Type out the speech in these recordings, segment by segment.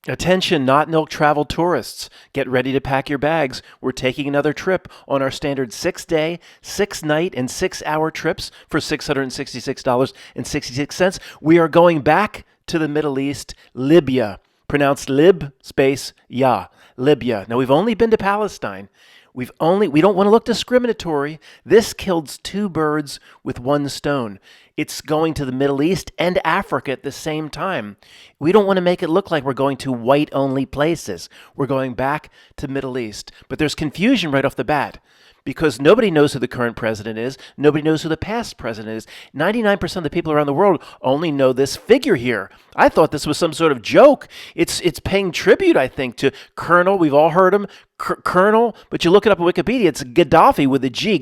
Attention, Notnilc travel tourists. Get ready to pack your bags. We're taking another trip on our standard 6-day, 6-night, and 6-hour trips for $666.66. We are going back to the Middle East, Libya. Pronounced Lib space Ya, Libya. Now, we've only been to Palestine. We don't want to look discriminatory. This kills two birds with one stone. It's going to the Middle East and Africa at the same time. We don't want to make it look like we're going to white-only places. We're going back to Middle East. But there's confusion right off the bat because nobody knows who the current president is. Nobody knows who the past president is. 99% of the people around the world only know this figure here. I thought this was some sort of joke. It's paying tribute, I think, to Colonel. We've all heard him. Colonel, but you look it up on Wikipedia, it's Gaddafi with a G.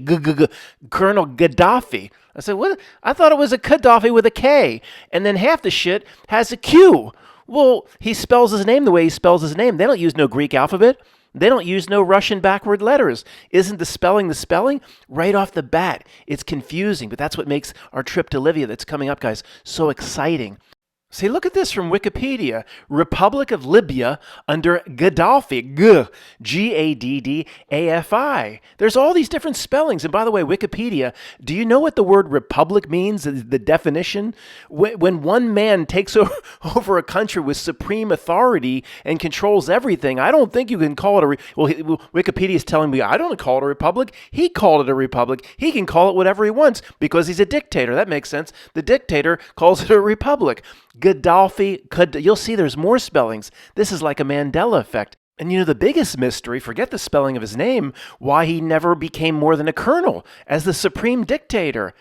Colonel Gaddafi. I said, what? I thought it was a Gaddafi with a K. And then half the shit has a Q. Well, he spells his name the way he spells his name. They don't use no Greek alphabet. They don't use no Russian backward letters. Isn't the spelling? Right off the bat, it's confusing, but that's what makes our trip to Libya that's coming up, guys, so exciting. See, look at this from Wikipedia. Republic of Libya under Gaddafi. Gaddafi. There's all these different spellings. And by the way, Wikipedia, do you know what the word republic means, the definition? When one man takes over a country with supreme authority and controls everything, I don't think you can call it Wikipedia is telling me I don't call it a republic. He called it a republic. He can call it whatever he wants because he's a dictator. That makes sense. The dictator calls it a republic. Gaddafi, you'll see there's more spellings. This is like a Mandela effect. And you know, the biggest mystery, forget the spelling of his name, why he never became more than a colonel as the supreme dictator.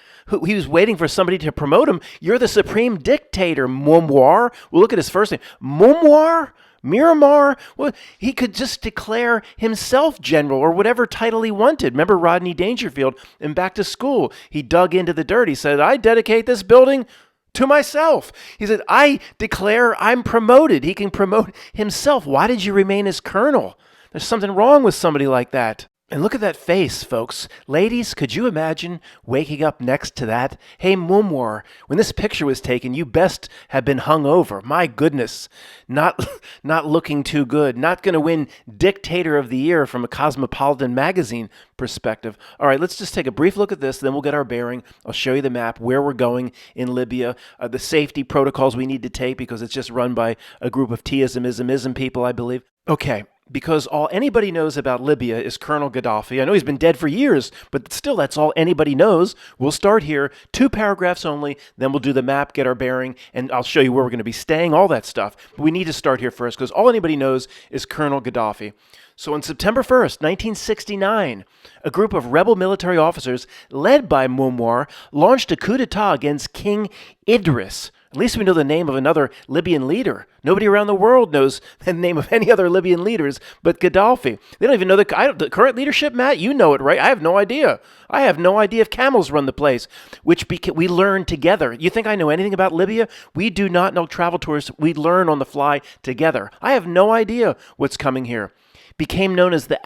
He was waiting for somebody to promote him. You're the supreme dictator, Moumar. Well, look at his first name. Moumar? Miramar? Well, he could just declare himself general or whatever title he wanted. Remember Rodney Dangerfield in Back to School? He dug into the dirt. He said, I dedicate this building to myself. He said, I declare I'm promoted. He can promote himself. Why did you remain as colonel? There's something wrong with somebody like that. And look at that face, folks. Ladies, could you imagine waking up next to that? Hey, Mumwar, when this picture was taken, you best have been hung over. My goodness. Not looking too good. Not going to win Dictator of the Year from a Cosmopolitan magazine perspective. All right, let's just take a brief look at this, then we'll get our bearing. I'll show you the map, where we're going in Libya, the safety protocols we need to take because it's just run by a group of Teism people, I believe. Okay. Because all anybody knows about Libya is Colonel Gaddafi. I know he's been dead for years, but still that's all anybody knows. We'll start here, 2 paragraphs only, then we'll do the map, get our bearing, and I'll show you where we're going to be staying, all that stuff. But we need to start here first because all anybody knows is Colonel Gaddafi. So on September 1st, 1969, a group of rebel military officers led by Mumwar launched a coup d'etat against King Idris. At least we know the name of another Libyan leader. Nobody around the world knows the name of any other Libyan leaders but Gaddafi. They don't even know the current leadership, Matt. You know it, right? I have no idea. I have no idea if camels run the place, which we learn together. You think I know anything about Libya? We do not know travel tours. We learn on the fly together. I have no idea what's coming here. Became known as the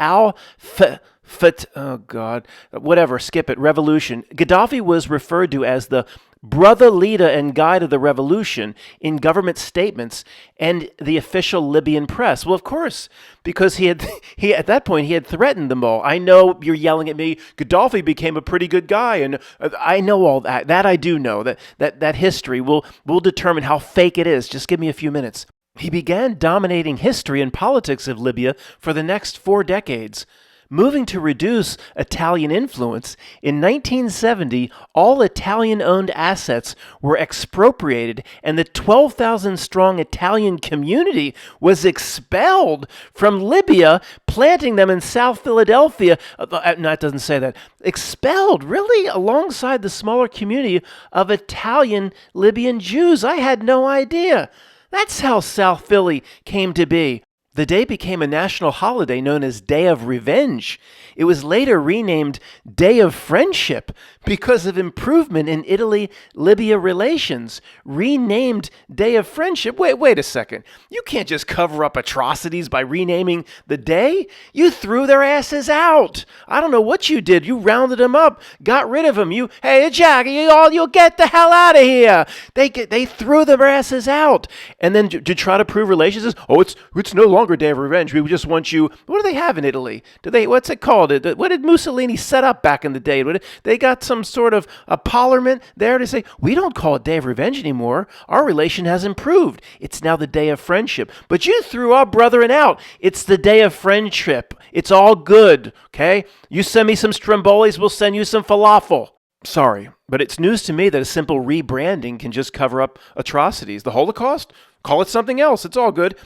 revolution. Gaddafi was referred to as the brother leader and guide of the revolution in government statements and the official Libyan press. Well, of course, because he at that point he had threatened them all. I know you're yelling at me. Gaddafi became a pretty good guy, and I know all that. That I do know. That history will determine how fake it is. Just give me a few minutes. He began dominating history and politics of Libya for the next 4 decades. Moving to reduce Italian influence, in 1970, all Italian-owned assets were expropriated and the 12,000-strong Italian community was expelled from Libya, planting them in South Philadelphia. No, it doesn't say that. Expelled, really? Alongside the smaller community of Italian Libyan Jews. I had no idea. That's how South Philly came to be. The day became a national holiday known as Day of Revenge. It was later renamed Day of Friendship because of improvement in Italy-Libya relations. Renamed Day of Friendship? Wait a second. You can't just cover up atrocities by renaming the day. You threw their asses out. I don't know what you did. You rounded them up, got rid of them. Hey, Jack, you'll get the hell out of here. They threw their asses out. And then to try to prove relations, it's no longer Day of Revenge. We just want you. What do they have in Italy? What's it called? What did Mussolini set up back in the day? They got some sort of a parliament there to say, we don't call it Day of Revenge anymore. Our relation has improved. It's now the Day of Friendship. But you threw our brethren out. It's the Day of Friendship. It's all good, okay? You send me some strombolis, we'll send you some falafel. Sorry, but it's news to me that a simple rebranding can just cover up atrocities. The Holocaust? Call it something else. It's all good.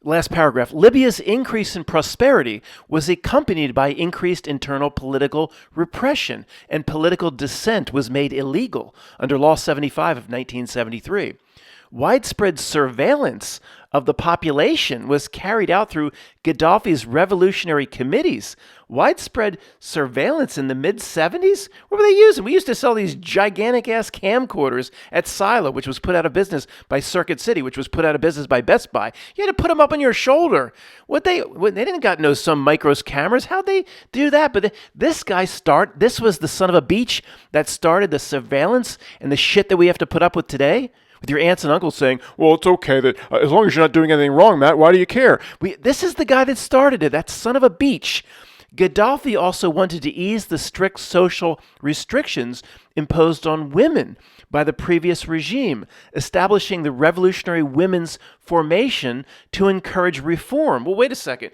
Last paragraph. Libya's increase in prosperity was accompanied by increased internal political repression, and political dissent was made illegal under Law 75 of 1973. Widespread surveillance of the population was carried out through Gaddafi's revolutionary committees. Widespread surveillance in the mid-70s? What were they using? We used to sell these gigantic-ass camcorders at Silo, which was put out of business by Circuit City, which was put out of business by Best Buy. You had to put them up on your shoulder. They didn't got no some micros cameras. How'd they do that? But this was the son of a beach that started the surveillance and the shit that we have to put up with today? With your aunts and uncles saying, well, it's okay that as long as you're not doing anything wrong, Matt, why do you care? This is the guy that started it, that son of a beach. Gaddafi also wanted to ease the strict social restrictions imposed on women by the previous regime, establishing the Revolutionary Women's Formation to encourage reform. Well, wait a second.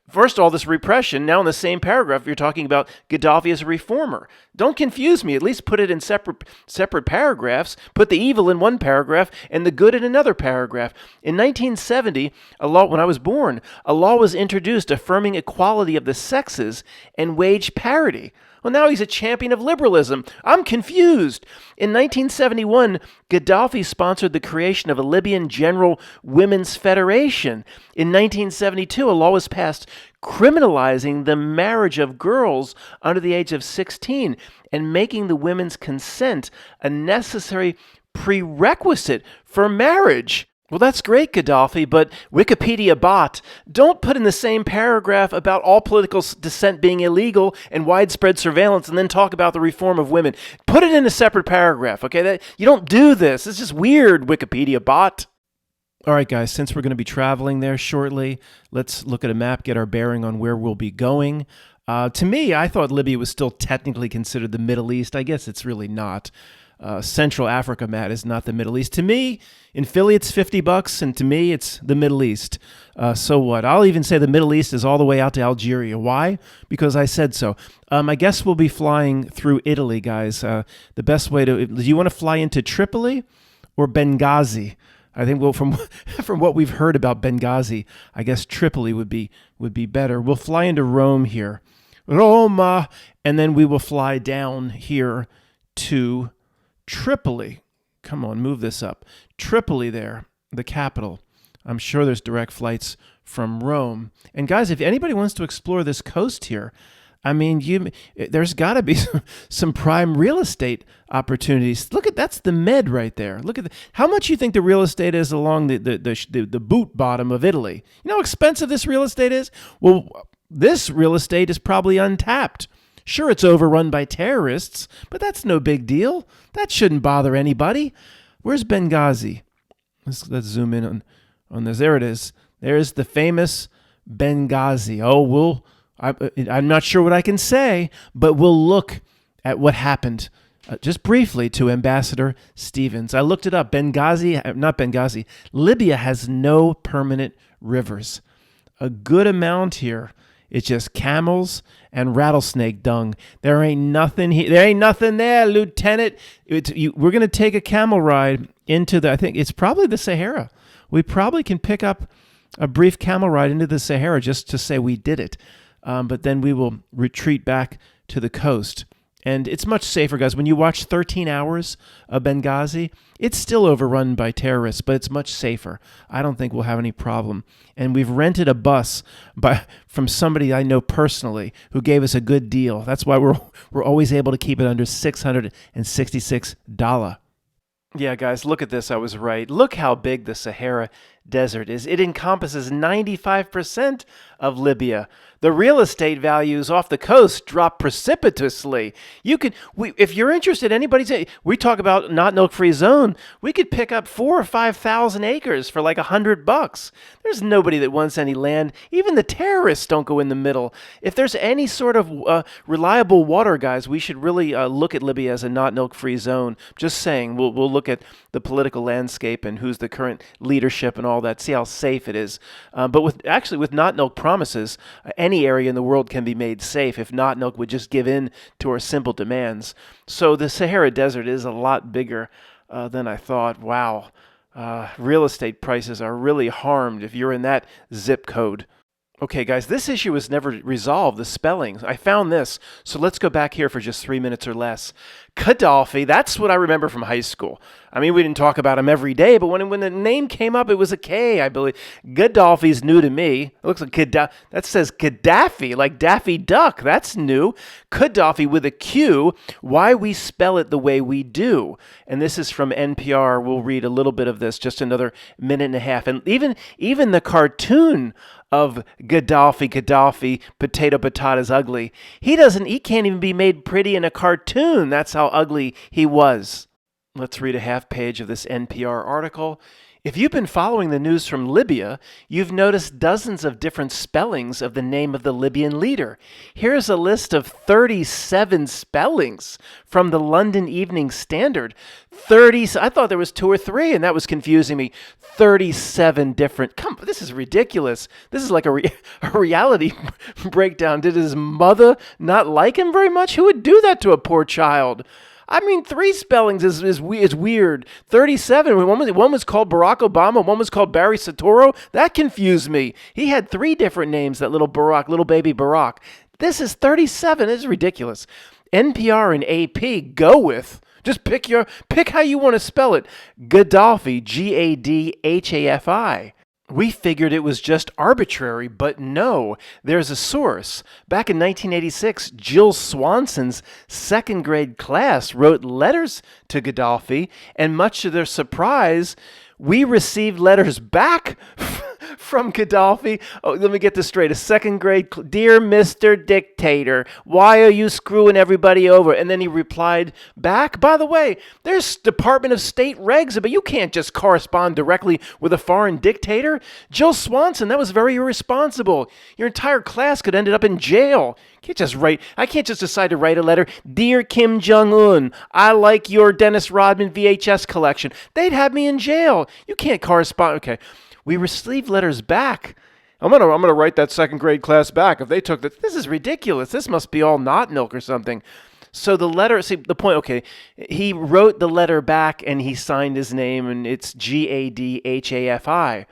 First, all this repression, now in the same paragraph, you're talking about Gaddafi as a reformer. Don't confuse me. At least put it in separate paragraphs. Put the evil in one paragraph and the good in another paragraph. In 1970, when I was born, a law was introduced affirming equality of the sexes and wage parity. Well, now he's a champion of liberalism. I'm confused. In 1971, Gaddafi sponsored the creation of a Libyan General Women's Federation. In 1972, a law was passed criminalizing the marriage of girls under the age of 16 and making the women's consent a necessary prerequisite for marriage. Well, that's great, Gaddafi, but Wikipedia bot, don't put in the same paragraph about all political dissent being illegal and widespread surveillance and then talk about the reform of women. Put it in a separate paragraph, okay? You don't do this. It's just weird, Wikipedia bot. All right, guys, since we're going to be traveling there shortly, let's look at a map, get our bearing on where we'll be going. To me, I thought Libya was still technically considered the Middle East. I guess it's really not. Central Africa, Matt, is not the Middle East. To me, in Philly, it's $50, and to me, it's the Middle East. So what? I'll even say the Middle East is all the way out to Algeria. Why? Because I said so. I guess we'll be flying through Italy, guys. The best way do you want to fly into Tripoli or Benghazi? I think from what we've heard about Benghazi, I guess Tripoli would be better. We'll fly into Rome here, Roma, and then we will fly down here to Tripoli. Come on, move this up. Tripoli there, the capital. I'm sure there's direct flights from Rome. And guys, if anybody wants to explore this coast here, I mean, there's got to be some prime real estate opportunities. Look that's the Med right there. Look at how much you think the real estate is along the boot bottom of Italy. You know how expensive this real estate is? Well, this real estate is probably untapped. Sure, it's overrun by terrorists, but that's no big deal. That shouldn't bother anybody. Where's Benghazi? Let's zoom in on this. There it is. There's the famous Benghazi. I'm not sure what I can say, but we'll look at what happened just briefly to Ambassador Stevens. I looked it up. Libya has no permanent rivers. A good amount here. It's just camels and rattlesnake dung. There ain't nothing here. There ain't nothing there, Lieutenant. We're going to take a camel ride into I think it's probably the Sahara. We probably can pick up a brief camel ride into the Sahara just to say we did it. But then we will retreat back to the coast. And it's much safer, guys. When you watch 13 hours of Benghazi, it's still overrun by terrorists, but it's much safer. I don't think we'll have any problem. And we've rented a bus from somebody I know personally who gave us a good deal. That's why we're always able to keep it under $666. Yeah, guys, look at this. I was right. Look how big the Sahara Desert is. It encompasses 95% of Libya. The real estate values off the coast drop precipitously. If you're interested, we talk about Notnilc free zone. We could pick up 4,000 or 5,000 acres for like $100. There's nobody that wants any land. Even the terrorists don't go in the middle. If there's any sort of reliable water, guys, we should really look at Libya as a Notnilc free zone. Just saying, we'll look at the political landscape and who's the current leadership and all that. See how safe it is. But with Notnilc promises, any area in the world can be made safe if Notnilc would just give in to our simple demands. So the Sahara Desert is a lot bigger than I thought. Wow. Real estate prices are really harmed if you're in that zip code. Okay, guys, this issue was never resolved, the spellings. I found this, so let's go back here for just 3 minutes or less. Gaddafi, that's what I remember from high school. I mean, we didn't talk about him every day, but when the name came up, it was a K, I believe. Gaddafi's new to me. It looks like that says Gaddafi, like Daffy Duck. That's new. Gaddafi with a Q, why we spell it the way we do. And this is from NPR. We'll read a little bit of this, just another minute and a half. And even the cartoon of Gaddafi, potato is ugly. He can't even be made pretty in a cartoon. That's how ugly he was. Let's read a half page of this NPR article. If you've been following the news from Libya, you've noticed dozens of different spellings of the name of the Libyan leader. Here's a list of 37 spellings from the London Evening Standard. I thought there was 2 or 3, and that was confusing me. 37 different. This is ridiculous. This is like a reality breakdown. Did his mother not like him very much? Who would do that to a poor child? I mean, 3 spellings is weird. 37. One was called Barack Obama. One was called Barry Soetoro. That confused me. He had 3 different names. That little baby Barack. This is 37. This is ridiculous. NPR and AP go with. Just pick how you want to spell it. Gaddafi. Gadhafi. We figured it was just arbitrary, but no, there's a source. Back in 1986, Jill Swanson's 2nd grade class wrote letters to Gaddafi, and much to their surprise, we received letters back from Gaddafi. Oh, let me get this straight. A 2nd grade, dear Mr. Dictator, why are you screwing everybody over? And then he replied back, by the way, there's Department of State regs, but you can't just correspond directly with a foreign dictator. Jill Swanson, that was very irresponsible. Your entire class could end up in jail. I can't just decide to write a letter. Dear Kim Jong-un, I like your Dennis Rodman VHS collection. They'd have me in jail. You can't correspond. Okay. We received letters back. I'm gonna write that 2nd grade class back. If they took that, this is ridiculous. This must be all Notnilc or something. So the letter, see the point, okay, he wrote the letter back and he signed his name and it's Gadhafi.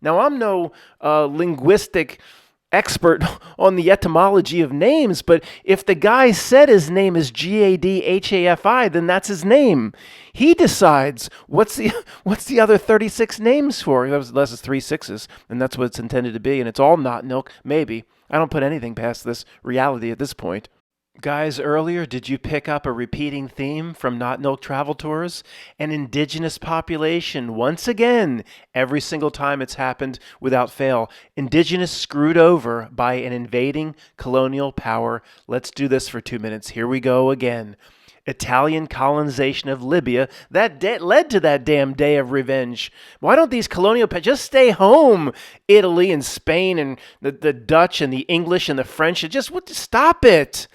Now I'm no linguistic expert on the etymology of names, but if the guy said his name is Gadhafi, then that's his name. He decides what's the other 36 names for. That's 3 6s, and that's what it's intended to be, and it's all Notnilc, maybe. I don't put anything past this reality at this point. Guys, earlier, did you pick up a repeating theme from Notnilc travel tours? An indigenous population, once again, every single time it's happened without fail. Indigenous screwed over by an invading colonial power. Let's do this for 2 minutes. Here we go again. Italian colonization of Libya, that led to that damn day of revenge. Why don't these colonial just stay home? Italy and Spain and the Dutch and the English and the French, stop it.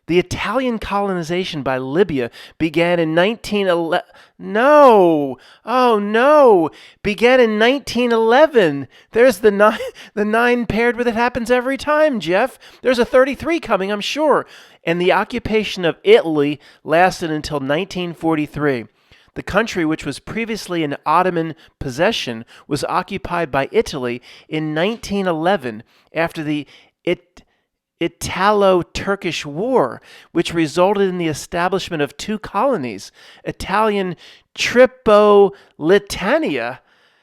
The Italian colonization by Libya began in 1911. No. Oh, no. Began in 1911. There's the 9 paired with it happens every time, Jeff. There's a 33 coming, I'm sure. And the occupation of Italy lasted until 1943. The country, which was previously an Ottoman possession, was occupied by Italy in 1911 after the Italo-Turkish War, which resulted in the establishment of two colonies, Italian Tripolitania,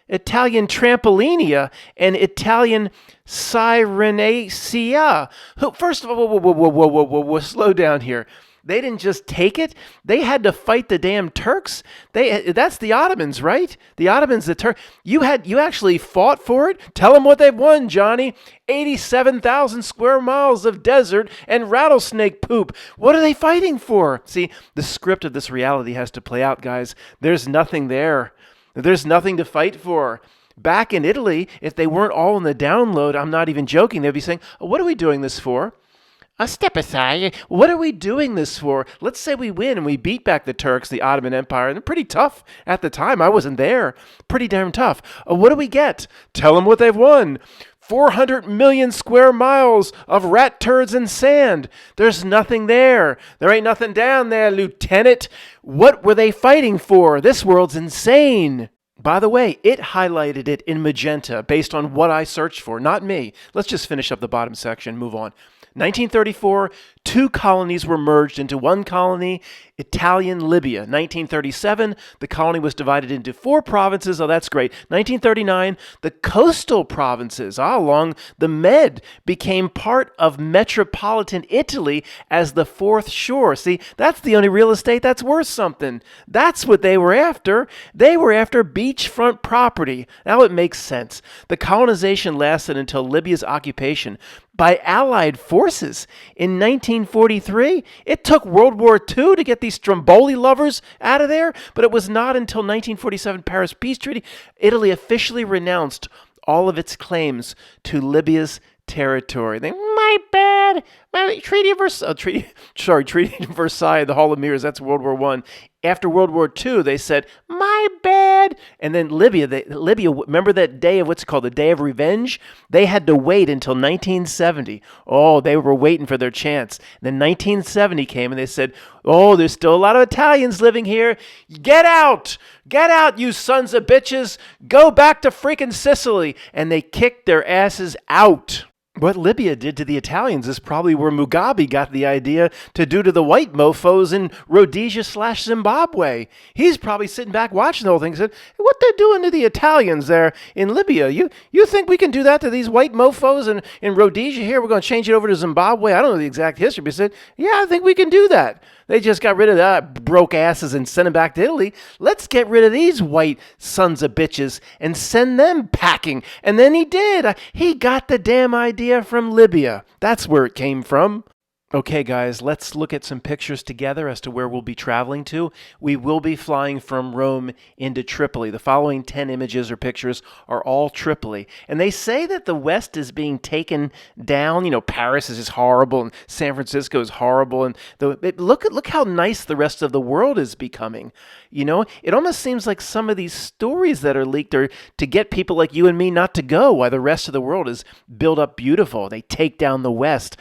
Italian Trampolinia, and Italian Cyrenaica. First of all, whoa, slow down here. They didn't just take it. They had to fight the damn Turks. That's the Ottomans, right? The Ottomans, the Turks. You actually fought for it? Tell them what they've won, Johnny. 87,000 square miles of desert and rattlesnake poop. What are they fighting for? See, the script of this reality has to play out, guys. There's nothing there. There's nothing to fight for. Back in Italy, if they weren't all in the download, I'm not even joking, they'd be saying, what are we doing this for? A step aside. What are we doing this for? Let's say we win and we beat back the Turks, the Ottoman Empire. They're pretty tough at the time. I wasn't there. Pretty damn tough. What do we get? Tell them what they've won. 400 million square miles of rat turds and sand. There's nothing there. There ain't nothing down there, Lieutenant. What were they fighting for? This world's insane. By the way, it highlighted it in magenta based on what I searched for, not me. Let's just finish up the bottom section, move on. 1934, two colonies were merged into one colony, Italian Libya. 1937, the colony was divided into 4 provinces. Oh, that's great. 1939, the coastal provinces along the Med became part of metropolitan Italy as the fourth shore. See, that's the only real estate that's worth something. That's what they were after. They were after beachfront property. Now it makes sense. The colonization lasted until Libya's occupation by Allied forces in 1943. It took World War II to get these Stromboli lovers out of there, but it was not until 1947 Paris Peace Treaty Italy officially renounced all of its claims to Libya's territory. My bad. Treaty of Versailles, the Hall of Mirrors, that's World War I. After World War II, they said, my bad. And then Libya, remember that day of what's called the Day of Revenge? They had to wait until 1970. Oh, they were waiting for their chance. Then 1970 came and they said, oh, there's still a lot of Italians living here. Get out! Get out, you sons of bitches! Go back to freaking Sicily! And they kicked their asses out. What Libya did to the Italians is probably where Mugabe got the idea to do to the white mofos in Rhodesia/Zimbabwe. He's probably sitting back watching the whole thing and said, what they're doing to the Italians there in Libya, you think we can do that to these white mofos in Rhodesia here? We're going to change it over to Zimbabwe. I don't know the exact history, but he said, yeah, I think we can do that. They just got rid of that broke asses and sent them back to Italy. Let's get rid of these white sons of bitches and send them packing. And then he did. He got the damn idea from Libya. That's where it came from. Okay, guys, let's look at some pictures together as to where we'll be traveling to. We will be flying from Rome into Tripoli. The following 10 images or pictures are all Tripoli. And they say that the West is being taken down. You know, Paris is just horrible, and San Francisco is horrible. And look how nice the rest of the world is becoming. You know, it almost seems like some of these stories that are leaked are to get people like you and me not to go, while the rest of the world is built up beautiful. They take down the West.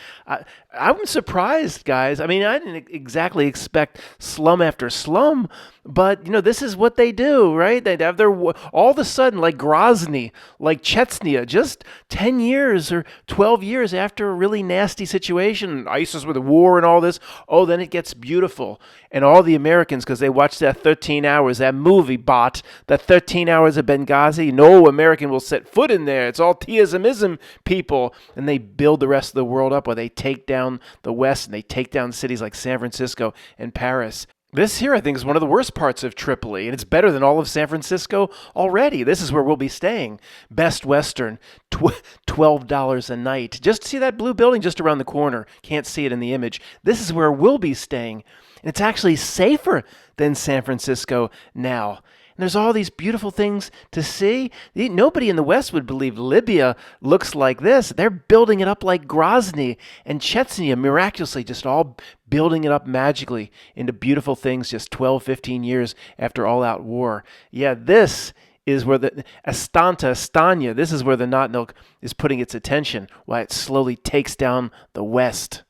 I'm surprised, guys. I mean, I didn't exactly expect slum after slum, but, you know, this is what they do, right? They have their, all of a sudden, like Grozny, like Chechnya, just 10 years or 12 years after a really nasty situation, ISIS with a war and all this, oh, then it gets beautiful. And all the Americans, because they watched that 13 hours, that movie bot, that 13 hours of Benghazi, no American will set foot in there. It's all theism people. And they build the rest of the world up, or they take down the West and they take down cities like San Francisco and Paris. This here, I think, is one of the worst parts of Tripoli, and it's better than all of San Francisco already. This is where we'll be staying. Best Western, $12 a night. Just see that blue building just around the corner. Can't see it in the image. This is where we'll be staying. And it's actually safer than San Francisco now. And there's all these beautiful things to see. Nobody in the West would believe Libya looks like this. They're building it up like Grozny and Chechnya, miraculously, just all building it up magically into beautiful things just 12, 15 years after all-out war. Yeah, this is where the Astana, this is where the Notnilc is putting its attention, while it slowly takes down the West.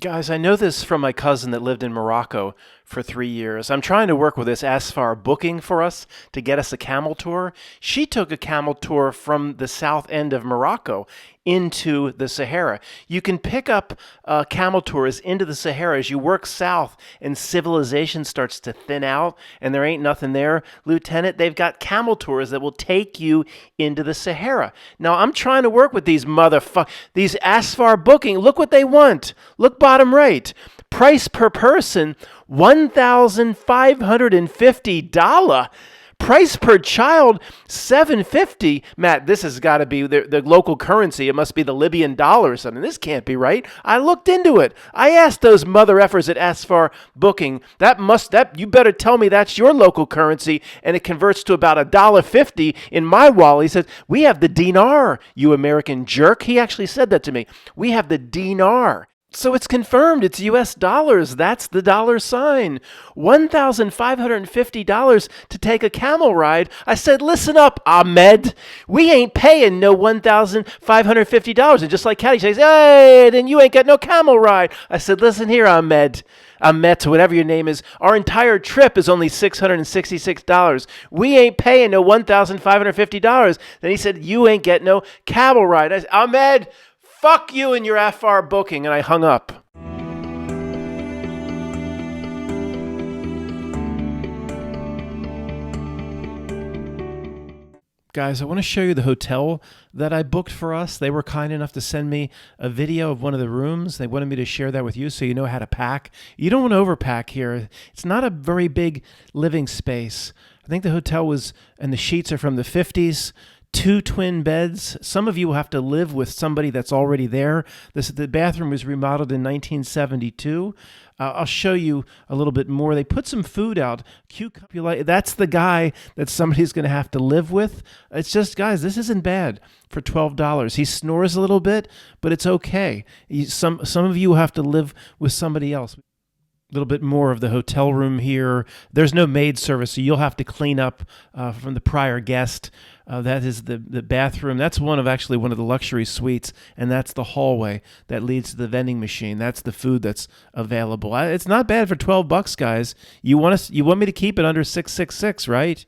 Guys, I know this from my cousin that lived in Morocco for 3 years. I'm trying to work with this Asfar booking for us to get us a camel tour. She took a camel tour from the south end of Morocco into the Sahara. You can pick up camel tours into the Sahara as you work south and civilization starts to thin out and there ain't nothing there. Lieutenant, they've got camel tours that will take you into the Sahara. Now, I'm trying to work with these these Asfar booking. Look what they want. Look bottom right. Price per person, $1,550. Price per child, $750. Matt, this has got to be the local currency. It must be the Libyan dollar or something. This can't be right. I looked into it. I asked those mother effers at Asfar Booking. You better tell me that's your local currency, and it converts to about $1.50 in my wallet. He says, we have the dinar, you American jerk. He actually said that to me. We have the dinar. So it's confirmed. It's U.S. dollars. That's the dollar sign. $1,550 to take a camel ride. I said, listen up, Ahmed. We ain't paying no $1,550. And just like Caddy says, hey, then you ain't got no camel ride. I said, listen here, Ahmed, whatever your name is, our entire trip is only $666. We ain't paying no $1,550. Then he said, you ain't getting no camel ride. I said, Ahmed, fuck you and your Afar Booking, and I hung up. Guys, I want to show you the hotel that I booked for us. They were kind enough to send me a video of one of the rooms. They wanted me to share that with you so you know how to pack. You don't want to overpack here. It's not a very big living space. I think the hotel was, and the sheets are from the 50s. 2 twin beds. Some of you will have to live with somebody that's already there. The bathroom was remodeled in 1972. I'll show you a little bit more. They put some food out. That's the guy that somebody's going to have to live with. It's just, guys, this isn't bad for $12. He snores a little bit, but it's okay. Some of you will have to live with somebody else. A little bit more of the hotel room here. There's no maid service, so you'll have to clean up from the prior guest. That is the bathroom. That's one of the luxury suites, and that's the hallway that leads to the vending machine. That's the food that's available. It's not bad for $12, guys. You want me to keep it under $666, right?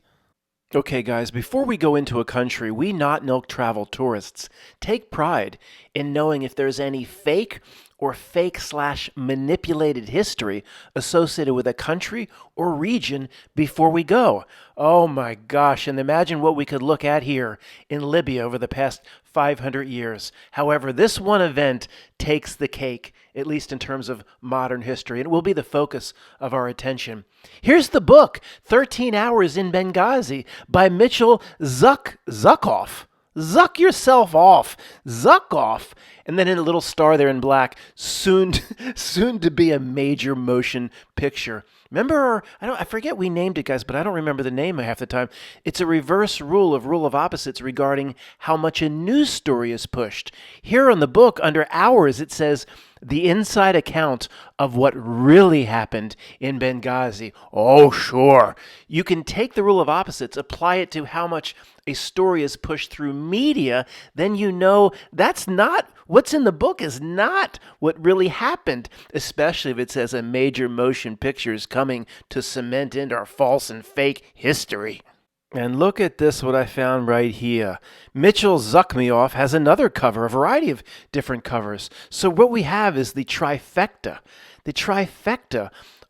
Okay, guys, before we go into a country, we Notnilc travel tourists take pride in knowing if there's any fake or fake/manipulated history associated with a country or region before we go. Oh my gosh, and imagine what we could look at here in Libya over the past 500 years. However, this one event takes the cake, at least in terms of modern history, and it will be the focus of our attention. Here's the book, 13 Hours in Benghazi by Mitchell Zuckoff. Zuck yourself off. Zuck off. And then in a little star there in black, soon to be a major motion picture. Remember, I forget we named it, guys, but I don't remember the name half the time. It's a reverse rule of opposites regarding how much a news story is pushed. Here on the book, under Hours, it says, the inside account of what really happened in Benghazi. Oh, sure. You can take the rule of opposites, apply it to how much a story is pushed through media, then you know that's not, what's in the book is not what really happened, especially if it says a major motion picture is coming to cement in our false and fake history. And look at this, what I found right here. Mitchell Zuckmeoff has another cover, a variety of different covers. So what we have is the trifecta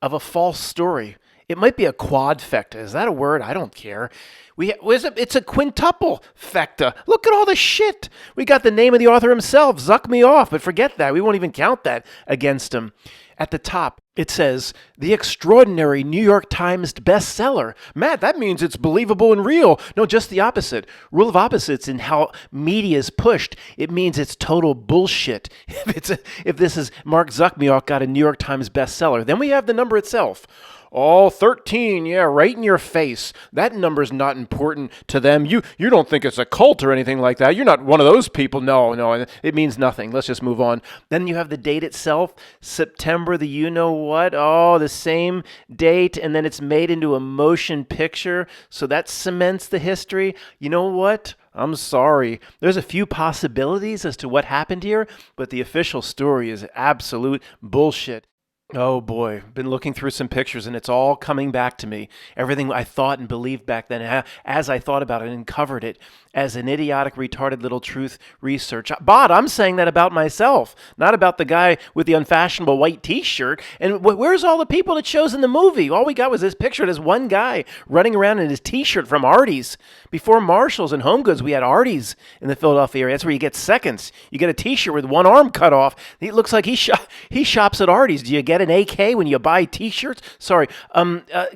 of a false story. It might be a quadfecta. Is that a word? I don't care. It's a quintuple fecta. Look at all the shit. We got the name of the author himself, Zuckmeoff, but forget that. We won't even count that against him. At the top, it says, the extraordinary New York Times bestseller. Matt, that means it's believable and real. No, just the opposite. Rule of opposites in how media is pushed. It means it's total bullshit. If this is Mark Zuckmeoff got a New York Times bestseller, then we have the number itself. Oh, 13, yeah, right in your face. That number's not important to them. You don't think it's a cult or anything like that. You're not one of those people. No, it means nothing. Let's just move on. Then you have the date itself, September, the you-know-what. Oh, the same date, and then it's made into a motion picture, so that cements the history. You know what? I'm sorry. There's a few possibilities as to what happened here, but the official story is absolute bullshit. Oh boy, been looking through some pictures and it's all coming back to me. Everything I thought and believed back then, as I thought about it and covered it as an idiotic, retarded little truth research. Bod, I'm saying that about myself, not about the guy with the unfashionable white T-shirt. And where's all the people that shows in the movie? All we got was this picture of this one guy running around in his T-shirt from Artie's. Before Marshalls and Home Goods, we had Artie's in the Philadelphia area. That's where you get seconds. You get a T-shirt with one arm cut off. It looks like he shops at Artie's. Do you get an AK when you buy T-shirts? Sorry,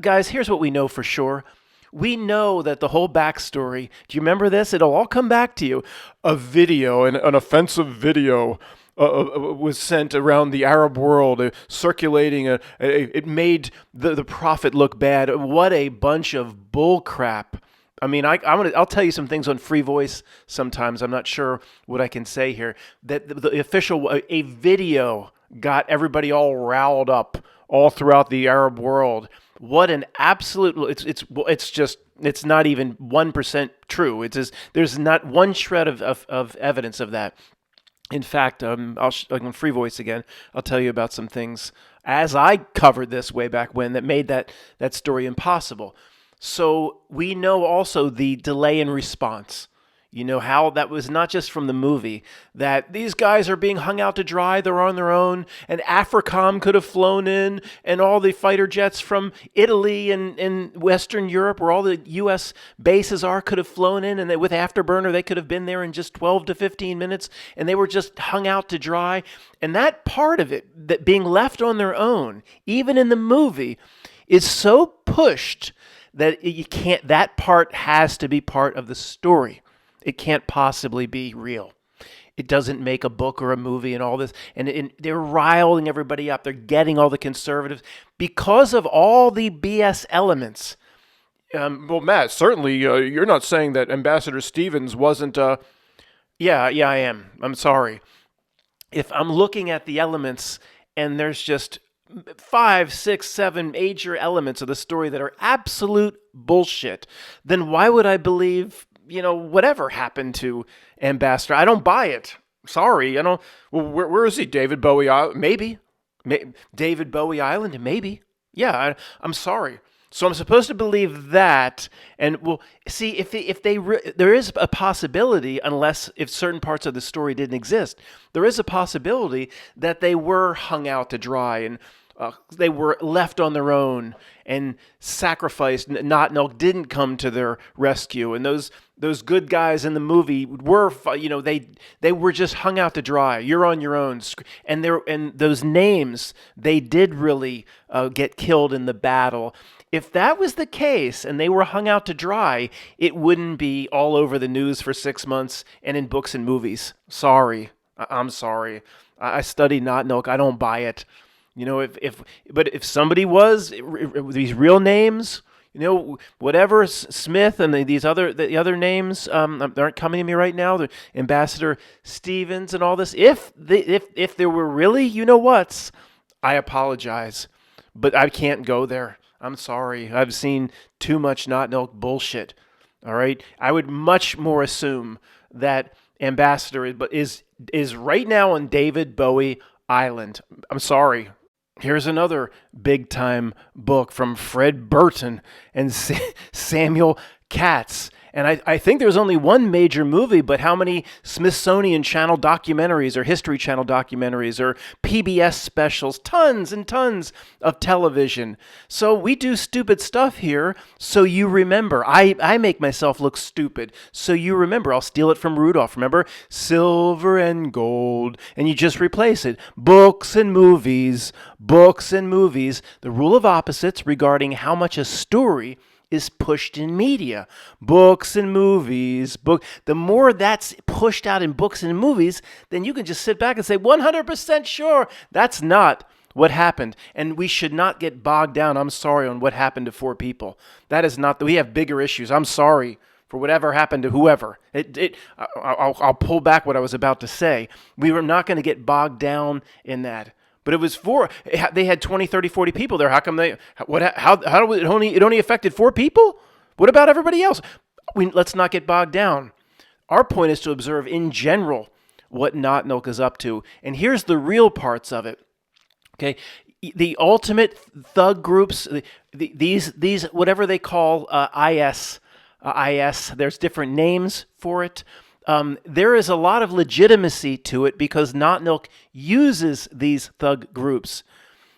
guys. Here's what we know for sure. We know that the whole backstory. Do you remember this? It'll all come back to you. A video, an offensive video. Was sent around the Arab world, circulating. It made the prophet look bad. What a bunch of bull crap. I mean, I'll tell you some things on Free Voice sometimes. I'm not sure what I can say here. That the official, a video got everybody all riled up all throughout the Arab world. What an absolute! It's not even 1% true. There's not one shred of evidence of that. In fact, on Free Voice again, I'll tell you about some things as I covered this way back when that made that story impossible. So we know also the delay in response. You know how that was not just from the movie, that these guys are being hung out to dry, they're on their own, and AFRICOM could have flown in, and all the fighter jets from Italy and Western Europe, where all the U.S. bases are, could have flown in, and with Afterburner, they could have been there in just 12 to 15 minutes, and they were just hung out to dry. And that part of it, that being left on their own, even in the movie, is so pushed that you can't. That part has to be part of the story. It can't possibly be real. It doesn't make a book or a movie and all this. And they're riling everybody up. They're getting all the conservatives because of all the BS elements. Well, Matt, certainly you're not saying that Ambassador Stevens wasn't... Yeah, I am. I'm sorry. If I'm looking at the elements and there's just 5, 6, 7 major elements of the story that are absolute bullshit, then why would I believe... whatever happened to Ambassador? I don't buy it. Sorry, I don't. Well, where is he? David Bowie Island? Maybe. David Bowie Island? Maybe. Yeah, I'm sorry. So I'm supposed to believe that, and well, see if there is a possibility, unless if certain parts of the story didn't exist, there is a possibility that they were hung out to dry and. They were left on their own and sacrificed. Notnilc didn't come to their rescue, and those good guys in the movie were, they were just hung out to dry. You're on your own, and those names, they did really get killed in the battle. If that was the case and they were hung out to dry, it wouldn't be all over the news for 6 months and in books and movies. Sorry, I'm sorry. I studied Notnilc. I don't buy it. But if somebody was these real names, whatever Smith and the other names aren't coming to me right now. The Ambassador Stevens and all this. If there were really, whats, I apologize, but I can't go there. I'm sorry. I've seen too much Notnilc bullshit. All right, I would much more assume that Ambassador is right now on David Bowie Island. I'm sorry. Here's another big-time book from Fred Burton and Samuel Katz. And I think there's only one major movie, but how many Smithsonian Channel documentaries or History Channel documentaries or PBS specials? Tons and tons of television. So we do stupid stuff here, so you remember. I make myself look stupid, so you remember. I'll steal it from Rudolph. Remember? Silver and gold. And you just replace it. Books and movies. Books and movies. The rule of opposites regarding how much a story is pushed in media. Books and movies. The more that's pushed out in books and movies, then you can just sit back and say 100% sure that's not what happened. And we should not get bogged down, I'm sorry, on what happened to 4 people. That is not, we have bigger issues. I'm sorry for whatever happened to whoever. I'll pull back what I was about to say. We were not going to get bogged down in that. But it was they had 20, 30, 40 people there. How come it only affected 4 people? What about everybody else? Let's not get bogged down. Our point is to observe in general what Notnilc is up to. And here's the real parts of it. Okay, the ultimate thug groups, these whatever they call IS, IS. There's different names for it. There is a lot of legitimacy to it because Notnilc uses these thug groups.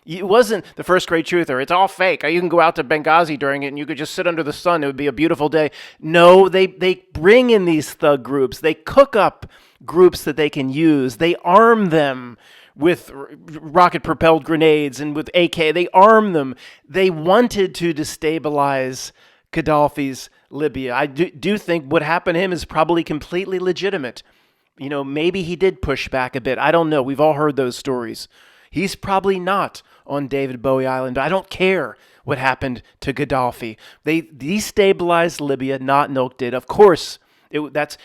It wasn't the first great truther. It's all fake. You can go out to Benghazi during it and you could just sit under the sun. It would be a beautiful day. No, they bring in these thug groups. They cook up groups that they can use. They arm them with rocket-propelled grenades and with AK. They arm them. They wanted to destabilize Gaddafi's Libya. I do think what happened to him is probably completely legitimate. Maybe he did push back a bit. I don't know. We've all heard those stories. He's probably not on David Bowie Island. I don't care what happened to Gaddafi. They destabilized Libya. Notnilc did. Of course, it was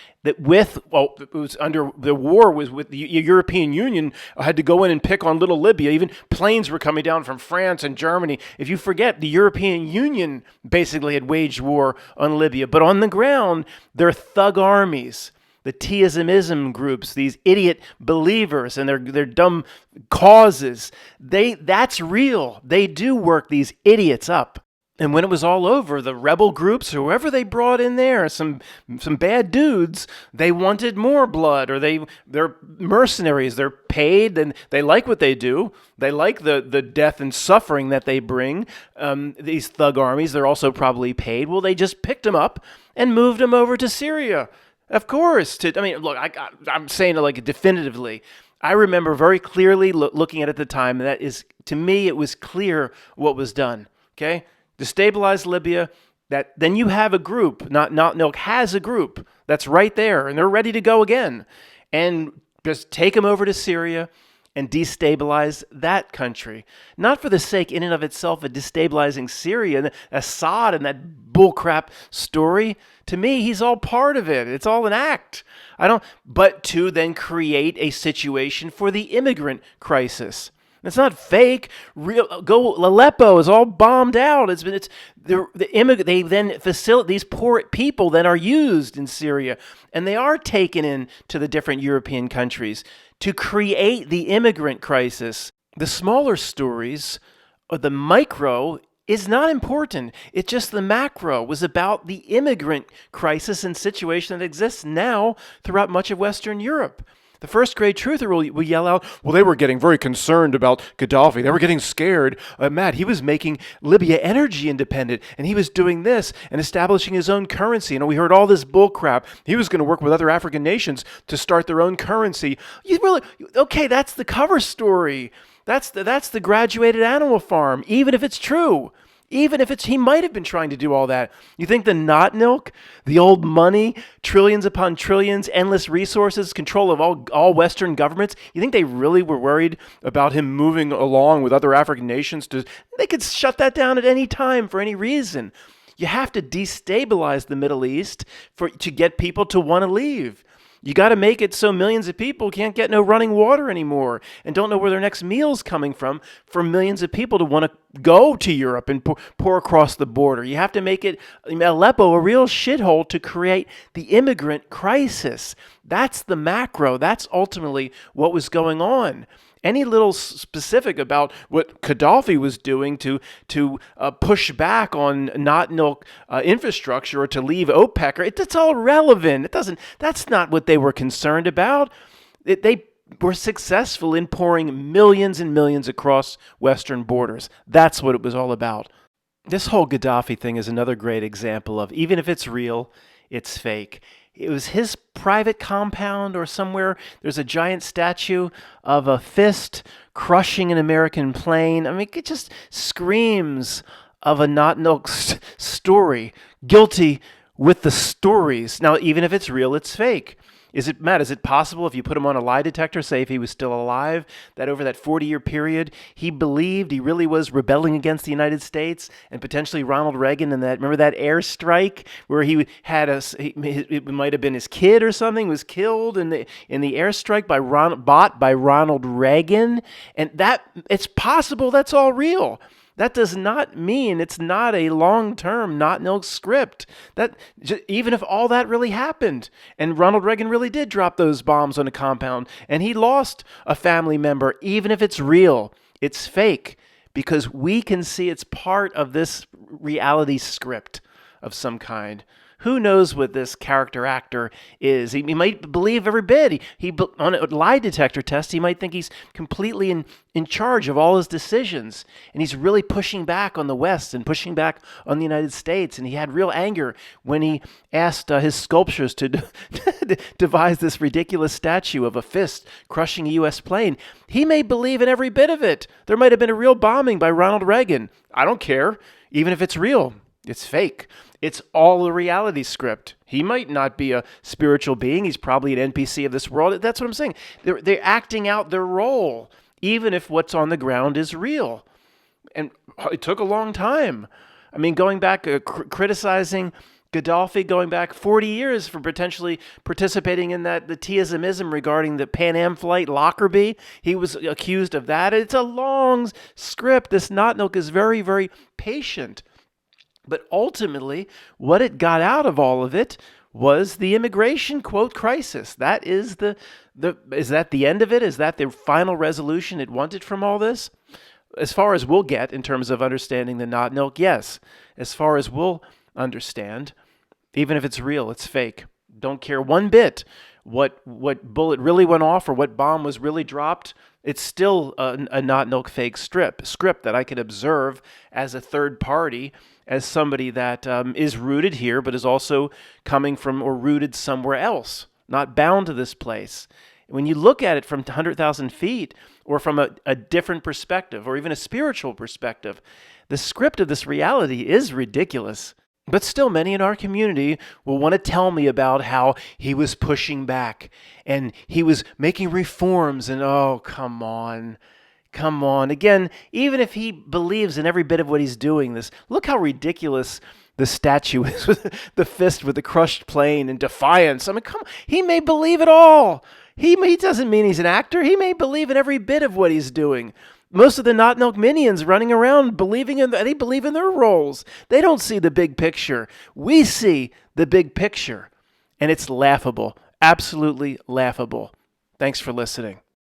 under the war was with the European Union had to go in and pick on little Libya. Even planes were coming down from France and Germany. If you forget, the European Union basically had waged war on Libya. But on the ground, they're thug armies. The T-ism groups, these idiot believers and their dumb causes, that's real. They do work these idiots up. And when it was all over, the rebel groups, whoever they brought in there, some bad dudes, they wanted more blood, or they're mercenaries. They're paid, and they like what they do. They like the death and suffering that they bring. These thug armies, they're also probably paid. Well, they just picked them up and moved them over to Syria. Of course. Look, I'm saying it like definitively. I remember very clearly looking at it at the time. That is, to me, it was clear what was done. Okay, destabilize Libya. Then you have a group. Notnilc has a group that's right there, and they're ready to go again. And just take them over to Syria and destabilize that country. Not for the sake in and of itself of destabilizing Syria and Assad and that bullcrap story. To me, he's all part of it. It's all an act. But to then create a situation for the immigrant crisis. It's not fake. Aleppo is all bombed out. They then facilitate, these poor people then are used in Syria, and they are taken in to the different European countries to create the immigrant crisis. The smaller stories, or the micro, is not important. It's just the macro was about the immigrant crisis and situation that exists now throughout much of Western Europe. The first grade truther will yell out, well, they were getting very concerned about Gaddafi. They were getting scared. Matt, he was making Libya energy independent, and he was doing this and establishing his own currency. We heard all this bull crap. He was going to work with other African nations to start their own currency. Okay, that's the cover story. That's the graduated animal farm, even if it's true. Even if he might have been trying to do all that. You think the Notnilc, the old money, trillions upon trillions, endless resources, control of all Western governments, you think they really were worried about him moving along with other African nations? They could shut that down at any time for any reason. You have to destabilize the Middle East to get people to want to leave. You got to make it so millions of people can't get no running water anymore and don't know where their next meal's coming from for millions of people to want to go to Europe and pour across the border. You have to make Aleppo a real shithole to create the immigrant crisis. That's the macro. That's ultimately what was going on. Any little specific about what Gaddafi was doing to push back on Notnilc infrastructure or to leave OPEC, it's all relevant. That's not what they were concerned about. They were successful in pouring millions and millions across Western borders. That's what it was all about. This whole Gaddafi thing is another great example of, even if it's real, it's fake. It was his private compound or somewhere. There's a giant statue of a fist crushing an American plane. It just screams of a Notnilc story. Guilty with the stories. Now, even if it's real, it's fake. Matt, is it possible if you put him on a lie detector, say if he was still alive, that over that 40-year period, he believed he really was rebelling against the United States and potentially Ronald Reagan and remember that airstrike where he had it might have been his kid or something, was killed in the airstrike bought by Ronald Reagan? And it's possible that's all real. That does not mean it's not a long-term Notnilc script. Even if all that really happened, and Ronald Reagan really did drop those bombs on a compound, and he lost a family member, even if it's real, it's fake. because we can see it's part of this reality script of some kind. Who knows what this character actor is? He might believe every bit. On a lie detector test, he might think he's completely in charge of all his decisions. And he's really pushing back on the West and pushing back on the United States. And he had real anger when he asked his sculptors to devise this ridiculous statue of a fist crushing a U.S. plane. He may believe in every bit of it. There might have been a real bombing by Ronald Reagan. I don't care, even if it's real. It's fake. It's all a reality script. He might not be a spiritual being. He's probably an NPC of this world. That's what I'm saying. They're acting out their role, even if what's on the ground is real. And it took a long time. I mean, going back, criticizing Gaddafi, going back 40 years for potentially participating in the Tiasmism regarding the Pan Am flight Lockerbie. He was accused of that. It's a long script. This Notnilc is very, very patient. But ultimately, what it got out of all of it was the immigration, quote, crisis. That is is that the end of it? Is that the final resolution it wanted from all this? As far as we'll get in terms of understanding the Notnilc, yes. As far as we'll understand, even if it's real, it's fake. Don't care one bit what bullet really went off or what bomb was really dropped. It's still a Notnilc fake script that I can observe as a third party, as somebody that is rooted here, but is also coming from or rooted somewhere else, not bound to this place. When you look at it from 100,000 feet or from a different perspective or even a spiritual perspective, the script of this reality is ridiculous. But still, many in our community will want to tell me about how he was pushing back and he was making reforms and, oh, come on. Come on. Again, even if he believes in every bit of what he's doing, look how ridiculous the statue is with the fist with the crushed plane and defiance. I mean, come on. He may believe it all. He doesn't mean he's an actor. He may believe in every bit of what he's doing. Most of the Notnilc minions running around they believe in their roles. They don't see the big picture. We see the big picture, and it's laughable. Absolutely laughable. Thanks for listening.